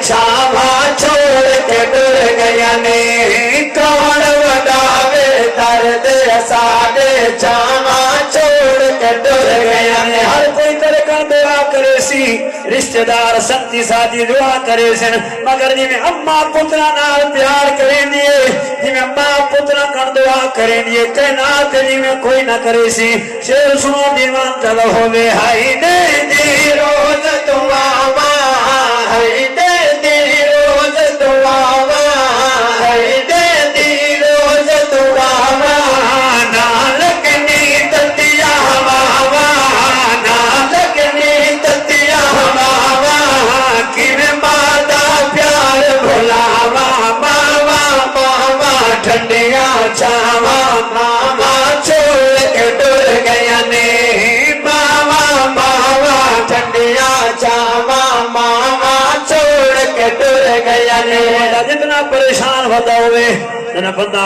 छावा छोड़ के टुर गया ने कौन वडावे दर्द साडे छावा छोड़ के टुर गया ने। हर कोई तेरे कण दुआ करे सी, रिश्तेदार संती साथी दुआ करे सन, मगर जिमें अम्मा पुत्रा नाल प्यार करें दिए, जिमें अम्मा पुत्रा कण दुआ करें दिए कहना ते जिमें कोई ना करे सी। शेर सुनो दीवान चल होवे हाय दे दी रोज दुआवा, हाय दे दी रोज दुआवा, हाय दे दी रोज दुआवा, ना लगनी ततिया वावा, ना लगनी ततिया वावा, किवें मादा प्यार भुलावा, मावा मावा ठंडिया छावा, मामा छोड़ के टुर गया ने, मावा मावा ठंडिया छावा, मामा छोड़ के टुर गया ने। जितना परेशान होता हुए बंदा